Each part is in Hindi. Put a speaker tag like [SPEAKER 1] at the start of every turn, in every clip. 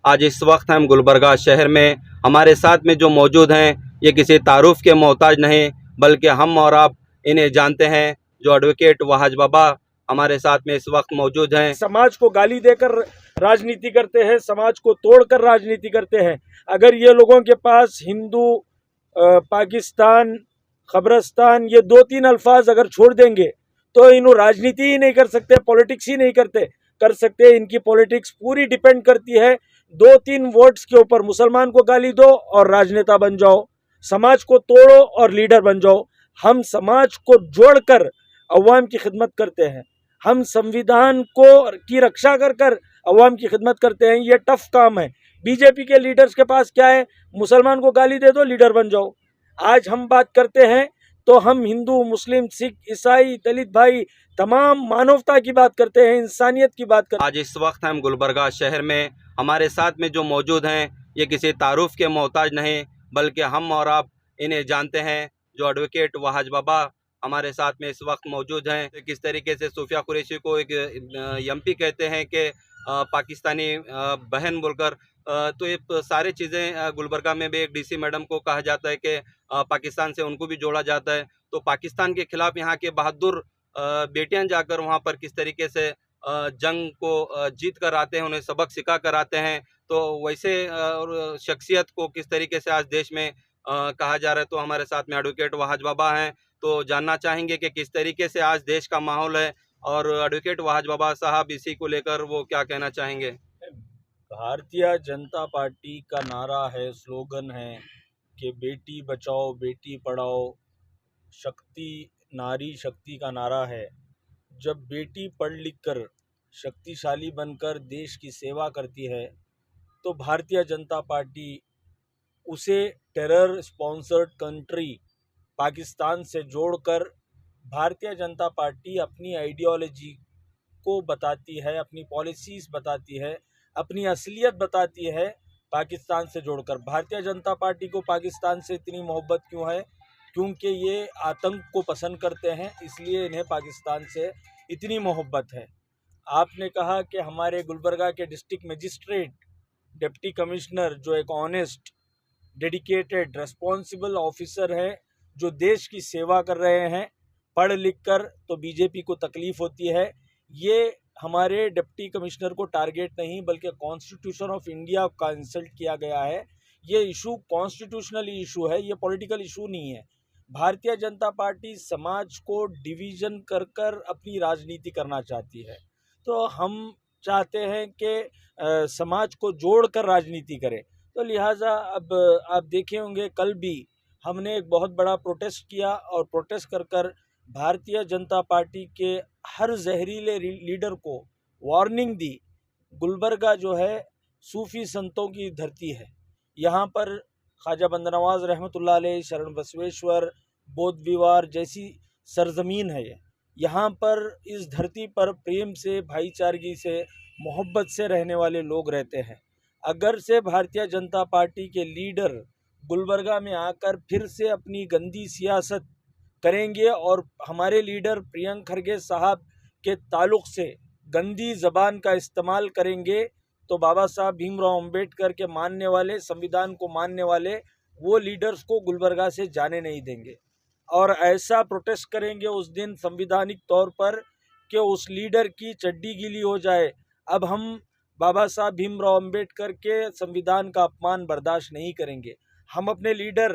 [SPEAKER 1] आज इस वक्त हम गुलबर्गा शहर में, हमारे साथ में जो मौजूद हैं ये किसी तारुफ के मोहताज नहीं, बल्कि हम और आप इन्हें जानते हैं। जो एडवोकेट वहाज बाबा हमारे साथ में इस वक्त मौजूद हैं।
[SPEAKER 2] समाज को गाली देकर राजनीति करते हैं, समाज को तोड़कर राजनीति करते हैं। अगर ये लोगों के पास हिंदू, पाकिस्तान, खबरस्तान ये 2-3 अल्फाज अगर छोड़ देंगे तो इन्हों राजनीति ही नहीं कर सकते, पॉलिटिक्स ही नहीं कर सकते। इनकी पॉलिटिक्स पूरी डिपेंड करती है 2-3 वर्ड्स के ऊपर। मुसलमान को गाली दो और राजनेता बन जाओ, समाज को तोड़ो और लीडर बन जाओ। हम समाज को जोड़कर अवाम की खिदमत करते हैं, हम संविधान को की रक्षा कर कर अवाम की खिदमत करते हैं। ये टफ काम है। बीजेपी के लीडर्स के पास क्या है? मुसलमान को गाली दे दो, लीडर बन जाओ। आज हम बात करते हैं तो हम हिंदू, मुस्लिम, सिख, ईसाई, दलित भाई तमाम मानवता की बात करते हैं, इंसानियत की बात करते हैं।
[SPEAKER 1] आज इस वक्त हम गुलबर्गा शहर में, हमारे साथ में जो मौजूद हैं ये किसी तारुफ के मोहताज नहीं, बल्कि हम और आप इन्हें जानते हैं। जो एडवोकेट वहाज बाबा हमारे साथ में इस वक्त मौजूद हैं। किस तरीके से सूफिया कुरैशी को एक एमपी कहते हैं कि पाकिस्तानी बहन बोलकर, तो ये सारी चीज़ें गुलबर्गा में भी एक डीसी मैडम को कहा जाता है कि पाकिस्तान से उनको भी जोड़ा जाता है। तो पाकिस्तान के खिलाफ यहाँ के बहादुर बेटियां जाकर वहाँ पर किस तरीके से जंग को जीत कर आते हैं, उन्हें सबक सिखा कर आते हैं। तो वैसे और शख्सियत को किस तरीके से आज देश में कहा जा रहा है। तो हमारे साथ में एडवोकेट वहाज बाबा हैं, तो जानना चाहेंगे कि किस तरीके से आज देश का माहौल है और एडवोकेट वहाज बाबा साहब इसी को लेकर वो क्या कहना चाहेंगे।
[SPEAKER 2] भारतीय जनता पार्टी का नारा है, स्लोगन है कि बेटी बचाओ बेटी पढ़ाओ, शक्ति नारी शक्ति का नारा है। जब बेटी पढ़ लिख कर शक्तिशाली बनकर देश की सेवा करती है तो भारतीय जनता पार्टी उसे टेरर स्पॉन्सर्ड कंट्री पाकिस्तान से जोड़कर भारतीय जनता पार्टी अपनी आइडियोलॉजी को बताती है, अपनी पॉलिसीज़ बताती है, अपनी असलियत बताती है पाकिस्तान से जोड़कर। भारतीय जनता पार्टी को पाकिस्तान से इतनी मोहब्बत क्यों है? क्योंकि ये आतंक को पसंद करते हैं, इसलिए इन्हें पाकिस्तान से इतनी मोहब्बत है। आपने कहा कि हमारे गुलबर्गा के डिस्ट्रिक्ट मजिस्ट्रेट, डिप्टी कमिश्नर जो एक ऑनेस्ट, डेडिकेटेड, रेस्पॉन्सिबल ऑफिसर हैं, जो देश की सेवा कर रहे हैं, पढ़ लिख कर तो बीजेपी को तकलीफ़ होती है। ये हमारे डिप्टी कमिश्नर को टारगेट नहीं बल्कि कॉन्स्टिट्यूशन ऑफ इंडिया का इंसल्ट किया गया है। ये इशू कॉन्स्टिट्यूशनल इशू है, ये पॉलिटिकल इशू नहीं है। भारतीय जनता पार्टी समाज को डिवीज़न कर कर अपनी राजनीति करना चाहती है, तो हम चाहते हैं कि समाज को जोड़ कर राजनीति करें। तो लिहाजा अब आप देखे होंगे कल भी हमने एक बहुत बड़ा प्रोटेस्ट किया और प्रोटेस्ट कर कर भारतीय जनता पार्टी के हर जहरीले लीडर को वार्निंग दी। गुलबर्गा जो है सूफ़ी संतों की धरती है। यहाँ पर ख्वाजा बंदनवाज रहमतुल्लाह अलैह, शरण बसवेश्वर, बोध विहार जैसी सरजमीन है ये। यहाँ पर इस धरती पर प्रेम से, भाईचारगी से, मोहब्बत से रहने वाले लोग रहते हैं। अगर से भारतीय जनता पार्टी के लीडर गुलबर्गा में आकर फिर से अपनी गंदी सियासत करेंगे और हमारे लीडर प्रियंक खरगे साहब के ताल्लुक़ से गंदी ज़बान का इस्तेमाल करेंगे, तो बाबा साहब भीमराव अम्बेडकर के मानने वाले, संविधान को मानने वाले वो लीडर्स को गुलबर्गा से जाने नहीं देंगे। और ऐसा प्रोटेस्ट करेंगे उस दिन संविधानिक तौर पर कि उस लीडर की चड्डी गीली हो जाए। अब हम बाबा साहब भीमराव अम्बेडकर के संविधान का अपमान बर्दाश्त नहीं करेंगे। हम अपने लीडर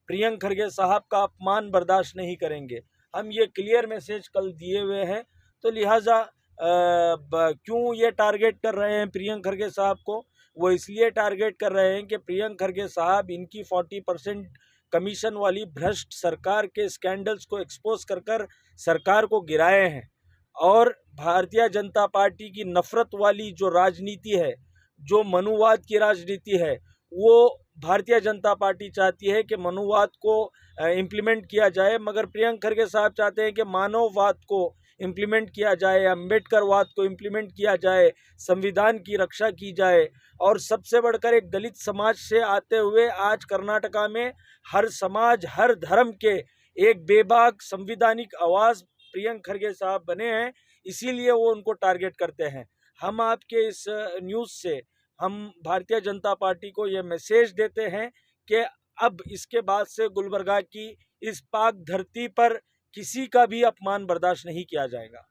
[SPEAKER 2] प्रियंक खरगे साहब का अपमान बर्दाश्त नहीं करेंगे। हम ये क्लियर मैसेज कल दिए हुए हैं। तो लिहाजा क्यों ये टारगेट कर रहे हैं प्रियंक खरगे साहब को? वो इसलिए टारगेट कर रहे हैं कि प्रियंक खरगे साहब इनकी 40% कमीशन वाली भ्रष्ट सरकार के स्कैंडल्स को एक्सपोज कर कर सरकार को गिराए हैं। और भारतीय जनता पार्टी की नफ़रत वाली जो राजनीति है, जो मनुवाद की राजनीति है, वो भारतीय जनता पार्टी चाहती है कि मनुवाद को इम्प्लीमेंट किया जाए, मगर प्रियंक खरगे साहब चाहते हैं कि मानववाद को इम्प्लीमेंट किया जाए, अम्बेडकरवाद को इम्प्लीमेंट किया जाए, संविधान की रक्षा की जाए। और सबसे बढ़कर एक दलित समाज से आते हुए आज कर्नाटका में हर समाज, हर धर्म के एक बेबाक संविधानिक आवाज़ प्रियंक खरगे साहब बने हैं, इसीलिए वो उनको टारगेट करते हैं। हम आपके इस न्यूज़ से हम भारतीय जनता पार्टी को ये मैसेज देते हैं कि अब इसके बाद से गुलबर्गा की इस पाक धरती पर किसी का भी अपमान बर्दाश्त नहीं किया जाएगा।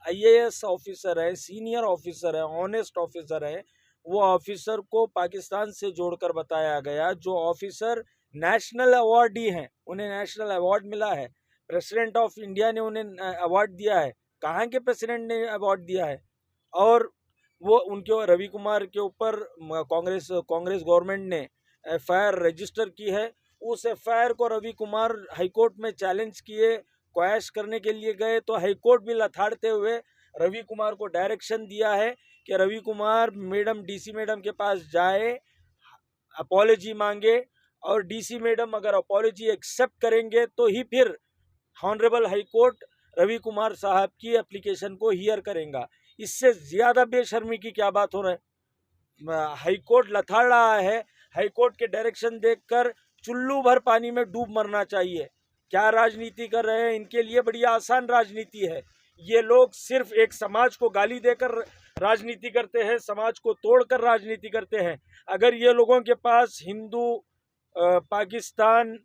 [SPEAKER 2] आईएएस ऑफिसर है, सीनियर ऑफिसर है, ऑनेस्ट ऑफिसर है, वो ऑफिसर को पाकिस्तान से जोड़कर बताया गया। जो ऑफिसर नेशनल अवार्डी हैं, उन्हें नेशनल अवार्ड मिला है, प्रेसिडेंट ऑफ इंडिया ने उन्हें अवार्ड दिया है। कहाँ के प्रेसिडेंट ने अवार्ड दिया है? और वो उनके रवि कुमार के ऊपर कांग्रेस गवर्नमेंट ने एफआईआर रजिस्टर की है। उस एफआईआर को रवि कुमार हाईकोर्ट में चैलेंज किए, क्वैश करने के लिए गए, तो हाईकोर्ट भी लथाड़ते हुए रवि कुमार को डायरेक्शन दिया है कि Ravi Kumar madam DC madam के पास जाए, अपॉलॉजी मांगे, और डीसी मैडम अगर अपॉलॉजी एक्सेप्ट करेंगे तो ही फिर ऑनरेबल हाईकोर्ट रवि कुमार साहब की एप्लीकेशन को हियर करेगा। इससे ज़्यादा बेशर्मी की क्या बात हो रहा है? हाईकोर्ट लथाड़ रहा है। हाईकोर्ट के डायरेक्शन देखकर चुल्लू भर पानी में डूब मरना चाहिए। क्या राजनीति कर रहे हैं? इनके लिए बड़ी आसान राजनीति है। ये लोग सिर्फ एक समाज को गाली देकर राजनीति करते हैं, समाज को तोड़कर राजनीति करते हैं। अगर ये लोगों के पास हिंदू, पाकिस्तान,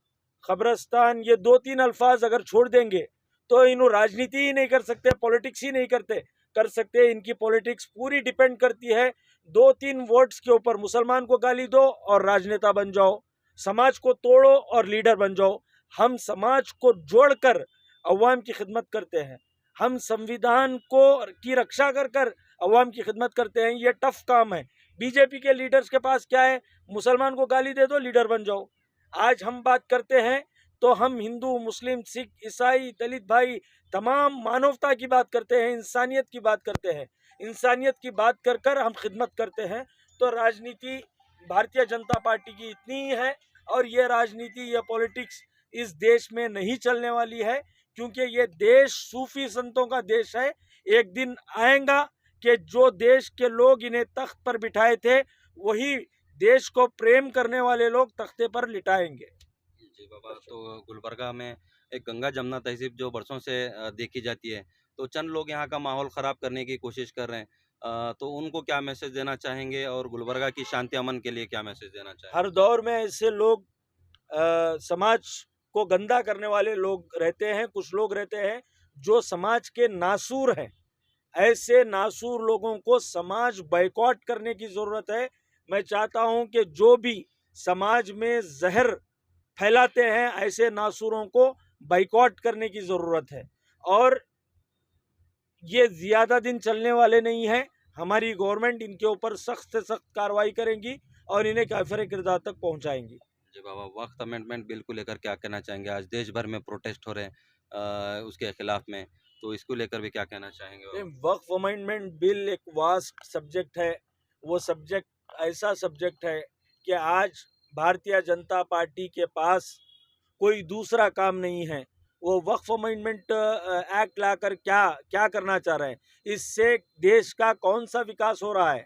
[SPEAKER 2] खबरस्तान, ये 2-3 अल्फाज अगर छोड़ देंगे तो इन राजनीति ही नहीं कर सकते, पॉलिटिक्स ही नहीं कर सकते। इनकी पॉलिटिक्स पूरी डिपेंड करती है 2-3 वर्ड्स के ऊपर। मुसलमान को गाली दो और राजनेता बन जाओ, समाज को तोड़ो और लीडर बन जाओ। हम समाज को जोड़कर अवाम की खिदमत करते हैं, हम संविधान को की रक्षा कर अवाम की खिदमत करते हैं। ये टफ काम है। बीजेपी के लीडर्स के पास क्या है? मुसलमान को गाली दे दो, लीडर बन जाओ। आज हम बात करते हैं तो हम हिंदू, मुस्लिम, सिख, ईसाई, दलित भाई, तमाम मानवता की बात करते हैं, इंसानियत की बात करते हैं। इंसानियत की बात कर हम खिदमत करते हैं। तो राजनीति भारतीय जनता पार्टी की इतनी ही है, और ये राजनीति, ये पॉलिटिक्स इस देश में नहीं चलने वाली है, क्योंकि ये देश सूफी संतों का देश है। एक दिन आएगा कि जो देश के लोग इन्हें तख्त पर बिठाए थे, वही देश को प्रेम करने वाले लोग तख्ते पर लिटाएंगे।
[SPEAKER 1] जी बाबा, तो गुलबर्गा में एक गंगा जमुना तहजीब जो बरसों से देखी जाती है, तो चंद लोग यहाँ का माहौल ख़राब करने की कोशिश कर रहे हैं। तो उनको क्या मैसेज देना चाहेंगे, और गुलबर्गा की शांति अमन के लिए क्या मैसेज देना चाहेंगे?
[SPEAKER 2] हर दौर में ऐसे लोग, समाज को गंदा करने वाले लोग रहते हैं। कुछ लोग रहते हैं जो समाज के नासूर हैं। ऐसे नासूर लोगों को समाज बायकॉट करने की ज़रूरत है। मैं चाहता हूं कि जो भी समाज में जहर फैलाते हैं, ऐसे नासूरों को बायकॉट करने की ज़रूरत है। और ये ज़्यादा दिन चलने वाले नहीं हैं। हमारी गवर्नमेंट इनके ऊपर सख्त से सख्त कार्रवाई करेंगी और इन्हें काफिर किरदार तक पहुंचाएंगी।
[SPEAKER 1] जी बाबा, वक्त अमेंडमेंट बिल को लेकर क्या कहना चाहेंगे? आज देश भर में प्रोटेस्ट हो रहे हैं उसके खिलाफ में, तो इसको लेकर भी क्या कहना चाहेंगे?
[SPEAKER 2] वक्फ अमेंडमेंट बिल एक वास्ट सब्जेक्ट है। वो सब्जेक्ट ऐसा सब्जेक्ट है कि आज भारतीय जनता पार्टी के पास कोई दूसरा काम नहीं है। वो वक्फ अमेंडमेंट एक्ट लाकर क्या क्या करना चाह रहे हैं? इससे देश का कौन सा विकास हो रहा है?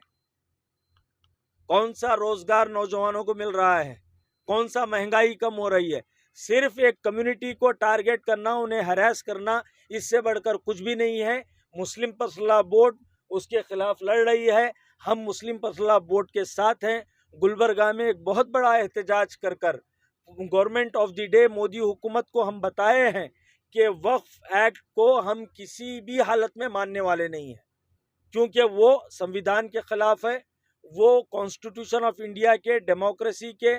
[SPEAKER 2] कौन सा रोजगार नौजवानों को मिल रहा है? कौन सा महंगाई कम हो रही है? सिर्फ एक कम्युनिटी को टारगेट करना, उन्हें हरास करना, इससे बढ़कर कुछ भी नहीं है। मुस्लिम पर्सनल बोर्ड उसके खिलाफ लड़ रही है। हम मुस्लिम पर्सनल बोर्ड के साथ हैं। गुलबर्गा में एक बहुत बड़ा एहतजाज कर government of the day Modi हुकूमत को हम बताए हैं कि वक्फ एक्ट को हम किसी भी हालत में मानने वाले नहीं हैं, क्योंकि वो संविधान के खिलाफ है, वो कॉन्स्टिट्यूशन ऑफ इंडिया के, डेमोक्रेसी के,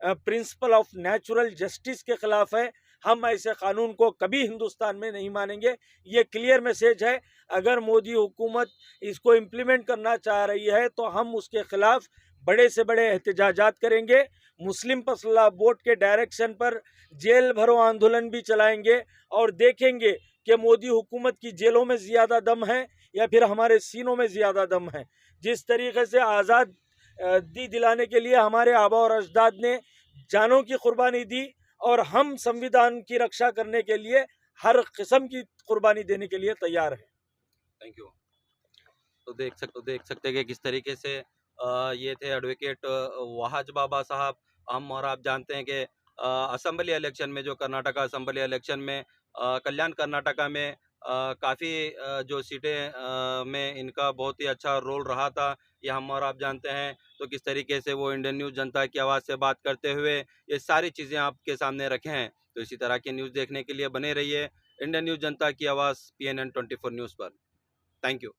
[SPEAKER 2] प्रिंसिपल ऑफ नेचुरल जस्टिस के खिलाफ है। हम ऐसे कानून को कभी हिंदुस्तान में नहीं मानेंगे। ये क्लियर मैसेज है। अगर मोदी हुकूमत इसको इम्प्लीमेंट करना चाह रही है तो हम उसके खिलाफ बड़े से बड़े एहतजाजात करेंगे। मुस्लिम पर्सनल बोर्ड के डायरेक्शन पर जेल भरो आंदोलन भी चलाएंगे, और देखेंगे कि मोदी हुकूमत की जेलों में ज़्यादा दम है या फिर हमारे सीनों में ज़्यादा दम है। जिस तरीके से आज़ादी दिलाने के लिए हमारे आबा और अजदाद ने जानों की कुर्बानी दी, और हम संविधान की रक्षा करने के लिए हर किस्म की कुर्बानी देने के लिए तैयार हैं।
[SPEAKER 1] Thank you. तो देख सकते हैं कि किस तरीके से ये थे एडवोकेट वहाज बाबा साहब। हम और आप जानते हैं कि असेंबली इलेक्शन में, जो कर्नाटका असेंबली इलेक्शन में कल्याण कर्नाटका में काफ़ी जो सीटें में इनका बहुत ही अच्छा रोल रहा था, ये हम और आप जानते हैं। तो किस तरीके से वो इंडियन न्यूज़ जनता की आवाज़ से बात करते हुए ये सारी चीज़ें आपके सामने रखे हैं। तो इसी तरह की न्यूज़ देखने के लिए बने रहिए इंडियन न्यूज़ जनता की आवाज़ PNN 24 न्यूज़ पर। Thank you.